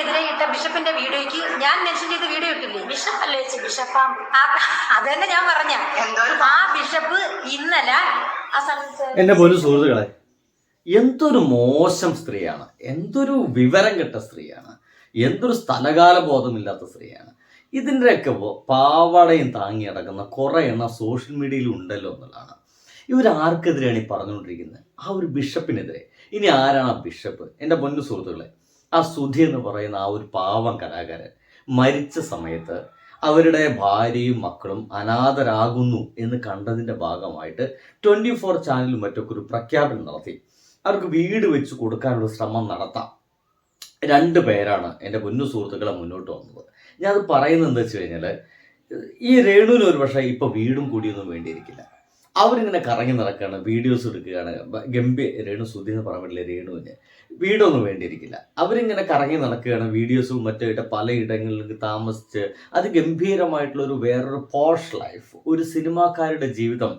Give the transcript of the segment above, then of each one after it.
സുധിക്കെതിരെ ഇട്ട ബിഷപ്പിന്റെ വീഡിയോയ്ക്ക് ഞാൻ മെൻഷൻ ചെയ്ത വീഡിയോ ഇട്ടില്ലേ? ബിഷപ്പ് അല്ലേ ബിഷപ്പാം? അത് തന്നെ ഞാൻ പറഞ്ഞ ആ ബിഷപ്പ് ഇന്നലെ എന്റെ പൊന്നു സുഹൃത്തുക്കളെ, എന്തൊരു മോശം സ്ത്രീയാണ്, എന്തൊരു വിവരം കെട്ട സ്ത്രീയാണ്, എന്തൊരു സ്ഥലകാല ബോധമില്ലാത്ത സ്ത്രീയാണ്. ഇതിൻ്റെയൊക്കെ പാവാടയും താങ്ങി നടക്കുന്ന കുറേ എണ്ണം സോഷ്യൽ മീഡിയയിൽ ഉണ്ടല്ലോ എന്നുള്ളതാണ്. ഇവരാർക്കെതിരെയാണ് ഈ പറഞ്ഞുകൊണ്ടിരിക്കുന്നത്? ആ ഒരു ബിഷപ്പിനെതിരെ. ഇനി ആരാണ് ആ ബിഷപ്പ്? എൻ്റെ പൊന്നു സുഹൃത്തുക്കളെ, ആ സുധി എന്ന് പറയുന്ന ആ ഒരു പാവം കലാകാരൻ മരിച്ച സമയത്ത് അവരുടെ ഭാര്യയും മക്കളും അനാഥരാകുന്നു എന്ന് കണ്ടതിൻ്റെ ഭാഗമായിട്ട് 24 ചാനലും മറ്റൊക്കെ ഒരു പ്രഖ്യാപനം നടത്തി. അവർക്ക് വീട് വെച്ച് കൊടുക്കാനുള്ള ശ്രമം നടത്താം. 2 പേരാണ് എൻ്റെ പൊന്നു സുഹൃത്തുക്കളെ മുന്നോട്ട് വന്നത്. ഞാനത് പറയുന്നത് എന്താ വെച്ച് കഴിഞ്ഞാൽ, ഈ രേണുവിന് ഒരു പക്ഷേ ഇപ്പോൾ വീടും കൂടിയൊന്നും വേണ്ടിയിരിക്കില്ല. അവരിങ്ങനെ കറങ്ങി നടക്കുകയാണ്, വീഡിയോസ് എടുക്കുകയാണ്. രേണു സുധി എന്ന് പറയാൻ പറ്റില്ല, രേണുവിന് വീടൊന്നും വേണ്ടിയിരിക്കില്ല. അവരിങ്ങനെ കറങ്ങി നടക്കുകയാണ്, വീഡിയോസും മറ്റായിട്ട് പലയിടങ്ങളിലേക്ക് താമസിച്ച് അതിഗംഭീരമായിട്ടുള്ളൊരു വേറൊരു പോഷ് ലൈഫ്, ഒരു സിനിമാക്കാരുടെ ജീവിതം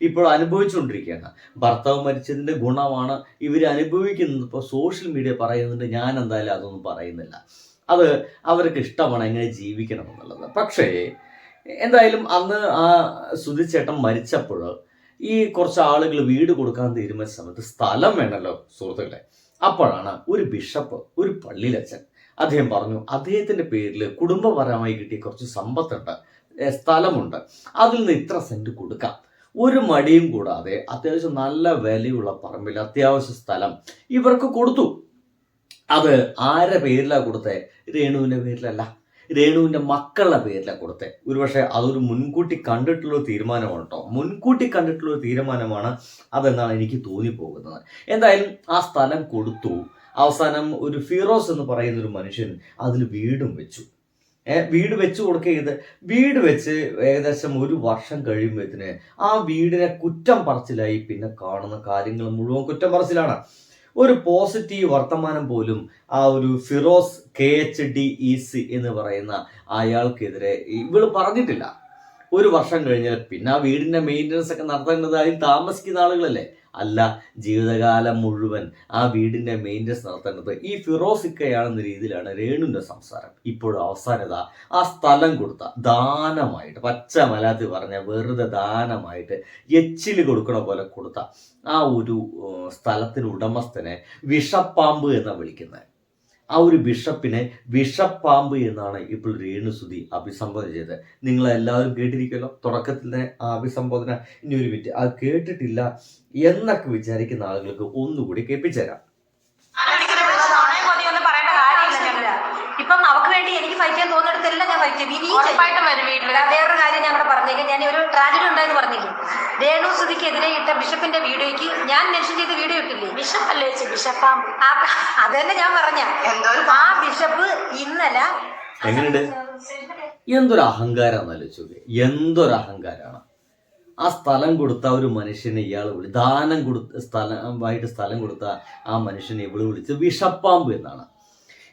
ഇപ്പോൾ അനുഭവിച്ചുകൊണ്ടിരിക്കുകയാണ്. ഭർത്താവ് മരിച്ചതിൻ്റെ ഗുണമാണ് ഇവർ അനുഭവിക്കുന്നത്. ഇപ്പോൾ സോഷ്യൽ മീഡിയ പറയുന്നുണ്ട്, ഞാൻ എന്തായാലും അതൊന്നും പറയുന്നില്ല. അത് അവർക്ക് ഇഷ്ടമാണ് എങ്ങനെ ജീവിക്കണം എന്നുള്ളത്. പക്ഷേ എന്തായാലും അന്ന് ആ സുധിച്ചേട്ടൻ മരിച്ചപ്പോൾ ഈ കുറച്ച് ആളുകൾ വീട് കൊടുക്കാൻ തീരുമാനിച്ച സമയത്ത് സ്ഥലം വേണമല്ലോ സുഹൃത്തുക്കളെ. അപ്പോഴാണ് ഒരു ബിഷപ്പ്, ഒരു പള്ളിയിലച്ചൻ, അദ്ദേഹം പറഞ്ഞു അദ്ദേഹത്തിൻ്റെ പേരിൽ കുടുംബപരമായി കിട്ടിയ കുറച്ച് സമ്പത്തുണ്ട്, സ്ഥലമുണ്ട്, അതിൽ നിന്ന് ഇത്ര സെൻറ്റ് കൊടുക്കാം. ഒരു മടിയും കൂടാതെ അത്യാവശ്യം നല്ല വിലയുള്ള പറമ്പിൽ അത്യാവശ്യ സ്ഥലം ഇവർക്ക് കൊടുത്തു. അത് ആരുടെ പേരിലാണ് കൊടുത്തത്? രേണുവിൻ്റെ പേരിലല്ല, രേണുവിൻ്റെ മക്കളുടെ പേരിലാണ് കൊടുത്തത്. ഒരുപക്ഷെ അതൊരു മുൻകൂട്ടി കണ്ടിട്ടുള്ള തീരുമാനമാണ് കേട്ടോ, മുൻകൂട്ടി കണ്ടിട്ടുള്ള തീരുമാനമാണ് അതെന്നാണ് എനിക്ക് തോന്നിപ്പോകുന്നത്. എന്തായാലും ആ സ്ഥലം കൊടുത്തു. അവസാനം ഒരു ഫിറോസ് എന്ന് പറയുന്ന ഒരു മനുഷ്യൻ അതിൽ വീടും വെച്ചു. വീട് വെച്ച് കൊടുക്കുക. വീട് വെച്ച് ഏകദേശം 1 വർഷം കഴിയുമ്പോഴത്തിന് ആ വീടിനെ കുറ്റം പറച്ചിലായി. പിന്നെ കാണുന്ന കാര്യങ്ങൾ മുഴുവൻ കുറ്റം പറച്ചിലാണ്. ഒരു പോസിറ്റീവ് വർത്തമാനം പോലും ആ ഒരു ഫിറോസ് KHDEC എന്ന് പറയുന്ന അയാൾക്കെതിരെ ഇവള് പറഞ്ഞിട്ടില്ല. 1 വർഷം കഴിഞ്ഞാൽ പിന്നെ ആ വീടിൻ്റെ മെയിൻ്റനൻസ് ഒക്കെ നടത്തേണ്ടത് അതിൽ താമസിക്കുന്ന ആളുകളല്ലേ? അല്ല, ജീവിതകാലം മുഴുവൻ ആ വീടിൻ്റെ മെയിൻ്റനൻസ് നടത്തേണ്ടത് ഈ ഫിറോസിക്കയാണെന്ന രീതിയിലാണ് രേണുവിൻ്റെ സംസാരം. ഇപ്പോഴും അവസാനത ആ സ്ഥലം കൊടുത്ത ദാനമായിട്ട്, പച്ച മലയാളത്തിൽ പറഞ്ഞ വെറുതെ ദാനമായിട്ട് എച്ചിൽ കൊടുക്കണ പോലെ കൊടുത്ത ആ ഒരു സ്ഥലത്തിന് ഉടമസ്ഥനെ വിഷപ്പാമ്പ് എന്നാണ് വിളിക്കുന്നത്. ആ ഒരു ബിഷപ്പിനെ വിഷപ്പാമ്പ് എന്നാണ് ഇപ്പോൾ രേണു സുധി അഭിസംബോധന ചെയ്തത്. നിങ്ങളെല്ലാവരും കേട്ടിരിക്കുമല്ലോ തുടക്കത്തിൽ തന്നെ ആ അഭിസംബോധന. ഇനി ഒരു മിനിറ്റ് അത് കേട്ടിട്ടില്ല എന്നൊക്കെ വിചാരിക്കുന്ന ആളുകൾക്ക് ഒന്നുകൂടി കേൾപ്പിച്ചു തരാം. ഇപ്പം അവർക്ക് വേണ്ടി എനിക്ക് ഫൈറ്റ് ചെയ്യാൻ തോന്നിടത്തെല്ലാം ഞാൻ ഫൈറ്റ് ചെയ്യും. വേറൊരു കാര്യം ഞങ്ങളുടെ പറഞ്ഞേക്കാം, ഞാൻ ഒരു ട്രാജഡി ഉണ്ടായെന്ന് പറഞ്ഞില്ലേ? രേണു സുധിക്കെതിരെ ഇട്ട ബിഷപ്പിന്റെ വീഡിയോയ്ക്ക് ഞാൻ മെൻഷൻ ചെയ്ത വീഡിയോ ഇട്ടില്ലേ? ബിഷപ്പ് അല്ലേ ബിഷപ്പാം? അത് തന്നെ ഞാൻ പറഞ്ഞ ആ ബിഷപ്പ് ഇന്നലെ എങ്ങനെയുണ്ട്? എന്തൊരു അഹങ്കാരം ആലോചിച്ചോക്കെ, എന്തൊരു അഹങ്കാരമാണ്. ആ സ്ഥലം കൊടുത്ത ഒരു മനുഷ്യനെ ഇയാൾ ദാനം കൊടുത്ത സ്ഥലം കൊടുത്ത ആ മനുഷ്യനെ ഇവള് വിളിച്ച് വിഷപ്പാമ്പ് എന്നാണ്.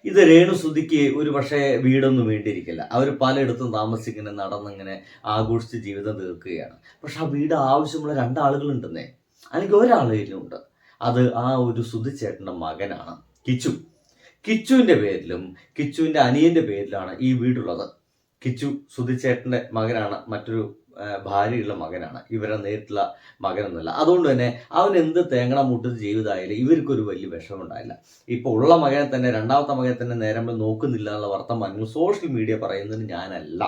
ഇത് രേണു സുധിക്ക് ഒരു പക്ഷേ വീടൊന്നും വേണ്ടിയിരിക്കില്ല. അവർ പലയിടത്തും താമസിങ്ങനെ നടന്നിങ്ങനെ ആഘോഷിച്ച് ജീവിതം തീർക്കുകയാണ്. പക്ഷെ ആ വീട് ആവശ്യമുള്ള 2 ആളുകളുണ്ടെന്നേ, അല്ലെങ്കിൽ ഒരാളേലുണ്ട്. അത് ആ ഒരു സുധിച്ചേട്ടൻ്റെ മകനാണ് കിച്ചു. കിച്ചുവിൻ്റെ പേരിലും കിച്ചുവിൻ്റെ അനിയൻ്റെ പേരിലാണ് ഈ വീടുള്ളത്. കിച്ചു സുധിച്ചേട്ടൻ്റെ മകനാണ്, മറ്റൊരു ഭാര്യയുള്ള മകനാണ്, ഇവരെ നേരിട്ടുള്ള മകനൊന്നുമല്ല. അതുകൊണ്ട് തന്നെ അവൻ എന്ത് തേങ്ങണ മുട്ടത് ജീവിതമായാലും ഇവർക്കൊരു വലിയ വിഷമം ഉണ്ടായില്ല. ഇപ്പോൾ ഉള്ള മകനെ തന്നെ, 2ാമത്തെ മകനെ തന്നെ നേരം നോക്കുന്നില്ല എന്നുള്ള വർത്തമാനങ്ങൾ സോഷ്യൽ മീഡിയ പറയുന്നത് ഞാനല്ല.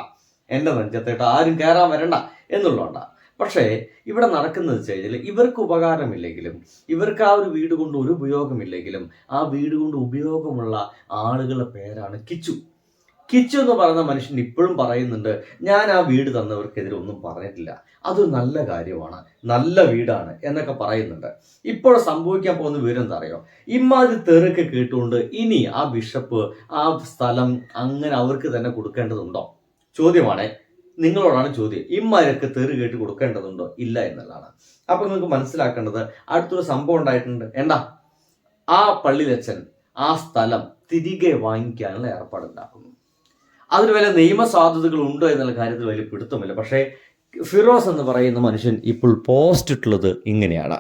എൻ്റെ നെഞ്ചത്തേട്ട് ആരും കയറാൻ വരണ്ട എന്നുള്ളതുകൊണ്ടാണ്. പക്ഷേ ഇവിടെ നടക്കുന്നത് വെച്ച് കഴിഞ്ഞാൽ ഇവർക്ക് ഉപകാരമില്ലെങ്കിലും, ഇവർക്ക് ആ ഒരു വീട് കൊണ്ട് ഒരു ഉപയോഗമില്ലെങ്കിലും ആ വീട് കൊണ്ട് ഉപയോഗമുള്ള ആളുകളുടെ പേരാണ് കിച്ചു. കിച്ചു എന്ന് പറയുന്ന മനുഷ്യൻ ഇപ്പോഴും പറയുന്നുണ്ട്, ഞാൻ ആ വീട് തന്നവർക്കെതിരെ ഒന്നും പറഞ്ഞിട്ടില്ല, അതൊരു നല്ല കാര്യമാണ്, നല്ല വീടാണ് എന്നൊക്കെ പറയുന്നുണ്ട്. ഇപ്പോൾ സംഭവിക്കാൻ പോകുന്ന വിവരം എന്താ അറിയോ? ഇമാതിരി തെറിയൊക്കെ കേട്ടുകൊണ്ട് ഇനി ആ ബിഷപ്പ് ആ സ്ഥലം അങ്ങനെ അവർക്ക് തന്നെ കൊടുക്കേണ്ടതുണ്ടോ? ചോദ്യമാണേ, നിങ്ങളോടാണ് ചോദ്യം. ഇമാരൊക്കെ തെറി കേട്ട് കൊടുക്കേണ്ടതുണ്ടോ? ഇല്ല എന്നുള്ളതാണ്. അപ്പൊ നിങ്ങൾക്ക് മനസ്സിലാക്കേണ്ടത് അടുത്തൊരു സംഭവം ഉണ്ടായിട്ടുണ്ട്. എന്താ? ആ പള്ളിയിലച്ചൻ ആ സ്ഥലം തിരികെ വാങ്ങിക്കാനുള്ള ഏർപ്പാടുണ്ടാക്കുന്നു. അതിന് വല്ല നിയമസാധ്യതകൾ ഉണ്ടോ എന്നുള്ള കാര്യത്തിൽ വലിയ പിടുത്തമില്ല. പക്ഷേ ഫിറോസ് എന്ന് പറയുന്ന മനുഷ്യൻ ഇപ്പോൾ പോസ്റ്റ് ഇട്ടുള്ളത് ഇങ്ങനെയാണ്.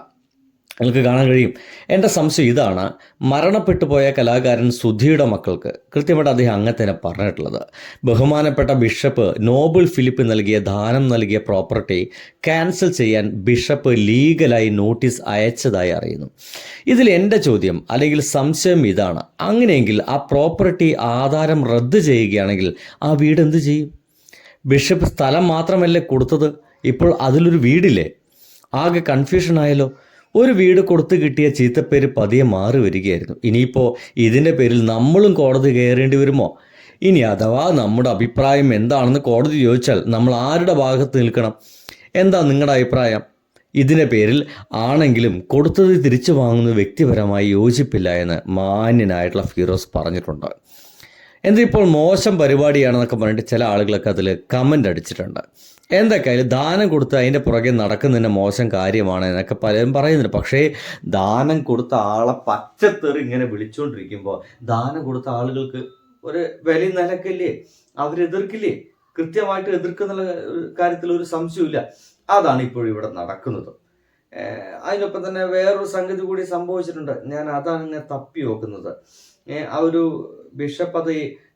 നിങ്ങൾക്ക് കാണാൻ കഴിയും. എൻ്റെ സംശയം ഇതാണ്, മരണപ്പെട്ടു പോയ കലാകാരൻ സുധിയുടെ മക്കൾക്ക് കൃത്യമായിട്ട് അദ്ദേഹം അങ്ങനെ തന്നെ പറഞ്ഞിട്ടുള്ളത്. ബഹുമാനപ്പെട്ട ബിഷപ്പ് നോബൽ ഫിലിപ്പ് ദാനം നൽകിയ പ്രോപ്പർട്ടി ക്യാൻസൽ ചെയ്യാൻ ബിഷപ്പ് ലീഗലായി നോട്ടീസ് അയച്ചതായി അറിയുന്നു. ഇതിൽ എൻ്റെ ചോദ്യം അല്ലെങ്കിൽ സംശയം ഇതാണ്, അങ്ങനെയെങ്കിൽ ആ പ്രോപ്പർട്ടി ആധാരം റദ്ദ് ചെയ്യുകയാണെങ്കിൽ ആ വീട് എന്ത് ചെയ്യും? ബിഷപ്പ് സ്ഥലം മാത്രമല്ലേ കൊടുത്തത്, ഇപ്പോൾ അതിലൊരു വീടില്ലേ? ആകെ കൺഫ്യൂഷൻ ആയല്ലോ. ഒരു വീട് കൊടുത്തു കിട്ടിയ ചീത്തപ്പേര് പതിയെ മാറി വരികയായിരുന്നു. ഇനിയിപ്പോൾ ഇതിൻ്റെ പേരിൽ നമ്മളും കോടതി കയറേണ്ടി വരുമോ? ഇനി അഥവാ നമ്മുടെ അഭിപ്രായം എന്താണെന്ന് കോടതി ചോദിച്ചാൽ നമ്മൾ ആരുടെ ഭാഗത്ത് നിൽക്കണം? എന്താ നിങ്ങളുടെ അഭിപ്രായം? ഇതിൻ്റെ പേരിൽ ആണെങ്കിലും കൊടുത്തത് തിരിച്ചു വാങ്ങുന്നത് വ്യക്തിപരമായി യോജിപ്പില്ല എന്ന് മാന്യനായിട്ടുള്ള ഫിറോസ് പറഞ്ഞിട്ടുണ്ട്. എന്തിപ്പോൾ മോശം പരിപാടിയാണെന്നൊക്കെ പറഞ്ഞിട്ട് ചില ആളുകളൊക്കെ അതിൽ കമൻ്റ് അടിച്ചിട്ടുണ്ട്. എന്തൊക്കെയായാലും ദാനം കൊടുത്ത് അതിൻ്റെ പുറകെ നടക്കുന്നതിൻ്റെ മോശം കാര്യമാണ് എന്നൊക്കെ പലരും പറയുന്നുണ്ട്. പക്ഷേ ദാനം കൊടുത്ത ആളെ പച്ചത്തെറി ഇങ്ങനെ വിളിച്ചുകൊണ്ടിരിക്കുമ്പോൾ ദാനം കൊടുത്ത ആളുകൾക്ക് ഒരു വില നിലക്കില്ലേ, അവരെതിർക്കില്ലേ? കൃത്യമായിട്ട് എതിർക്കുന്ന കാര്യത്തിൽ ഒരു സംശയമില്ല. അതാണ് ഇപ്പോഴും ഇവിടെ നടക്കുന്നത്. അതിനൊപ്പം തന്നെ വേറൊരു സംഗതി കൂടി സംഭവിച്ചിട്ടുണ്ട്. ഞാൻ അതാണ് ഇങ്ങനെ തപ്പി നോക്കുന്നത്. ആ ഒരു ബിഷപ്പ് അത്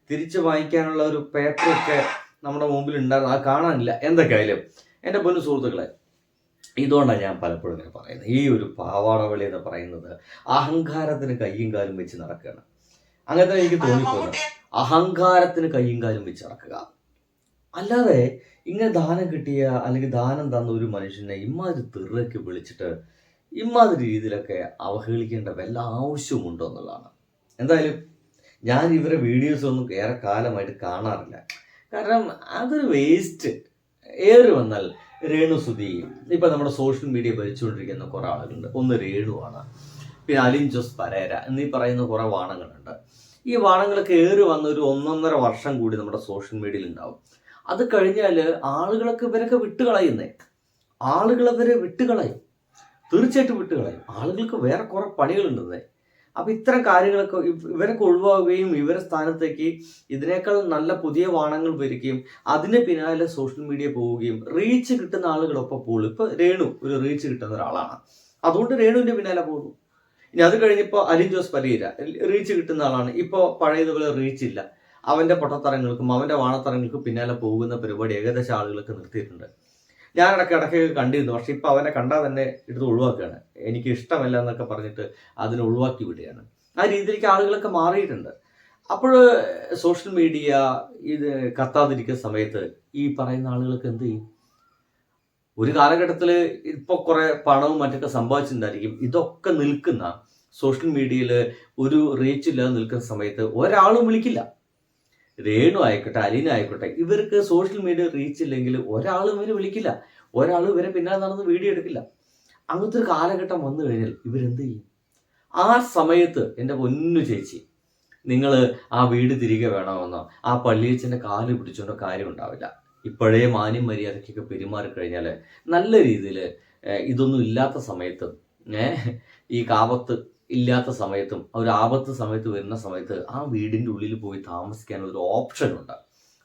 തിരിച്ചു വാങ്ങിക്കാനുള്ള ഒരു പേപ്പറൊക്കെ നമ്മുടെ മുമ്പിൽ ഉണ്ടായിരുന്നു, അത് കാണാനില്ല. എന്തൊക്കെയായാലും എൻ്റെ പൊന്നു സുഹൃത്തുക്കളെ, ഇതുകൊണ്ടാണ് ഞാൻ പലപ്പോഴും ഇങ്ങനെ പറയുന്നത്, ഈ ഒരു പാവാടവളി എന്ന് പറയുന്നത് അഹങ്കാരത്തിന് കയ്യും കാലും വെച്ച് നടക്കുകയാണ്. അങ്ങനത്തെ എനിക്ക് തോന്നിപ്പോകുന്നത്, അഹങ്കാരത്തിന് കയ്യും കാലും വെച്ച് നടക്കുക. അല്ലാതെ ഇങ്ങനെ ദാനം കിട്ടിയ അല്ലെങ്കിൽ ദാനം തന്ന ഒരു മനുഷ്യനെ ഇമാതിരി തെറിയൊക്കെ വിളിച്ചിട്ട് ഇമാതിരി രീതിയിലൊക്കെ അവഹേളിക്കേണ്ട വല്ല ആവശ്യമുണ്ടോ എന്നുള്ളതാണ്. എന്തായാലും ഞാൻ ഇവരെ വീഡിയോസ് ഒന്നും ഏറെ കാലമായിട്ട് കാണാറില്ല. കാരണം അതൊരു വേസ്റ്റ്. ഏറി വന്നാൽ രേണുസുതി, ഇപ്പം നമ്മുടെ സോഷ്യൽ മീഡിയ ഭരിച്ചുകൊണ്ടിരിക്കുന്ന കുറേ ആളുകളുണ്ട്. ഒന്ന് രേണുവാണ്, പിന്നെ അലിൻ ജോസ് പരേര എന്നീ പറയുന്ന കുറേ വാണങ്ങളുണ്ട്. ഈ വാണങ്ങളൊക്കെ ഏറി വന്ന ഒരു 1.5 വർഷം കൂടി നമ്മുടെ സോഷ്യൽ മീഡിയയിൽ ഉണ്ടാവും. അത് കഴിഞ്ഞാൽ ഇവരൊക്കെ വിട്ടുകളയുന്നേ. ആളുകളവരെ വിട്ടുകളയും, തീർച്ചയായിട്ടും വിട്ടുകളയും. ആളുകൾക്ക് വേറെ കുറേ പണികളുണ്ടെന്നേ. അപ്പം ഇത്തരം കാര്യങ്ങളൊക്കെ ഇവരൊക്കെ ഒഴിവാകുകയും ഇവരെ സ്ഥാനത്തേക്ക് ഇതിനേക്കാൾ നല്ല പുതിയ വാണങ്ങൾ വരികയും അതിന് പിന്നാലെ സോഷ്യൽ മീഡിയ പോവുകയും റീച്ച് കിട്ടുന്ന ആളുകളൊപ്പം പോകും. ഇപ്പൊ രേണു ഒരു റീച്ച് കിട്ടുന്ന ഒരാളാണ്, അതുകൊണ്ട് രേണുവിന്റെ പിന്നാലെ പോകുന്നു. ഇനി അത് കഴിഞ്ഞപ്പോൾ അലിൻ ജോസ് പരേര റീച്ച് കിട്ടുന്ന ആളാണ്, ഇപ്പോൾ പഴയതുപോലെ റീച്ച് ഇല്ല. അവന്റെ പൊട്ടത്തരങ്ങൾക്കും അവന്റെ വാണത്തരങ്ങൾക്കും പിന്നാലെ പോകുന്ന പരിപാടി ഏകദേശം ആളുകളൊക്കെ നിർത്തിയിട്ടുണ്ട്. ഞാൻ ഇടയ്ക്ക് കണ്ടിരുന്നു, പക്ഷെ ഇപ്പം അവനെ കണ്ടാൽ തന്നെ എടുത്ത് ഒഴിവാക്കുകയാണ്. എനിക്ക് ഇഷ്ടമല്ല എന്നൊക്കെ പറഞ്ഞിട്ട് അതിനെ ഒഴിവാക്കി വിടുകയാണ്. ആ രീതിയിലേക്ക് ആളുകളൊക്കെ മാറിയിട്ടുണ്ട്. അപ്പോൾ സോഷ്യൽ മീഡിയ ഇത് കത്താതിരിക്കുന്ന സമയത്ത് ഈ പറയുന്ന ആളുകൾക്ക് എന്ത് ചെയ്യും? ഒരു കാലഘട്ടത്തിൽ ഇപ്പോൾ കുറേ പണവും മറ്റൊക്കെ സമ്പാദിച്ചിട്ടുണ്ടായിരിക്കും. ഇതൊക്കെ നിൽക്കുന്ന സോഷ്യൽ മീഡിയയിൽ ഒരു റീച്ച് ഇല്ലാതെ നിൽക്കുന്ന സമയത്ത് ഒരാളും വിളിക്കില്ല. രേണു ആയിക്കോട്ടെ, അലീന ആയിക്കോട്ടെ, ഇവർക്ക് സോഷ്യൽ മീഡിയ റീച്ച് ഇല്ലെങ്കിൽ ഒരാളും ഇവരെ വിളിക്കില്ല, ഒരാളും ഇവരെ പിന്നാലെ നടന്ന് വീഡിയോ എടുക്കില്ല. അങ്ങനത്തെ ഒരു കാലഘട്ടം വന്നു കഴിഞ്ഞാൽ ഇവരെന്ത് ചെയ്യും? ആ സമയത്ത് എൻ്റെ പൊന്നു ചേച്ചി, നിങ്ങൾ ആ വീട് തിരികെ വേണമെന്നോ ആ പള്ളിയച്ഛൻ്റെ കാല് പിടിച്ചോണ്ടോ കാര്യം ഉണ്ടാവില്ല. ഇപ്പോഴേ മാന്യം മര്യാദയ്ക്കൊക്കെ പെരുമാറിക്കഴിഞ്ഞാൽ നല്ല രീതിയിൽ ഇതൊന്നും ഇല്ലാത്ത സമയത്തും ഈ കാപത്ത് ഇല്ലാത്ത സമയത്തും ഒരു ആപത്ത് സമയത്ത് വരുന്ന സമയത്ത് ആ വീടിൻ്റെ ഉള്ളിൽ പോയി താമസിക്കാൻ ഒരു ഓപ്ഷൻ ഉണ്ട്.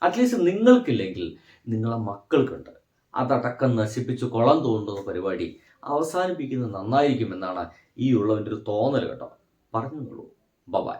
അറ്റ്ലീസ്റ്റ് നിങ്ങൾക്കില്ലെങ്കിൽ നിങ്ങളെ മക്കൾക്കുണ്ട്. അതടക്കം നശിപ്പിച്ച് കുളം തോണ്ടുന്ന പരിപാടി അവസാനിപ്പിക്കുന്നത് നന്നായിരിക്കുമെന്നാണ് ഈ ഉള്ളവൻ്റെ ഒരു തോന്നൽ കേട്ടോ. പറഞ്ഞോളൂ. ബൈ.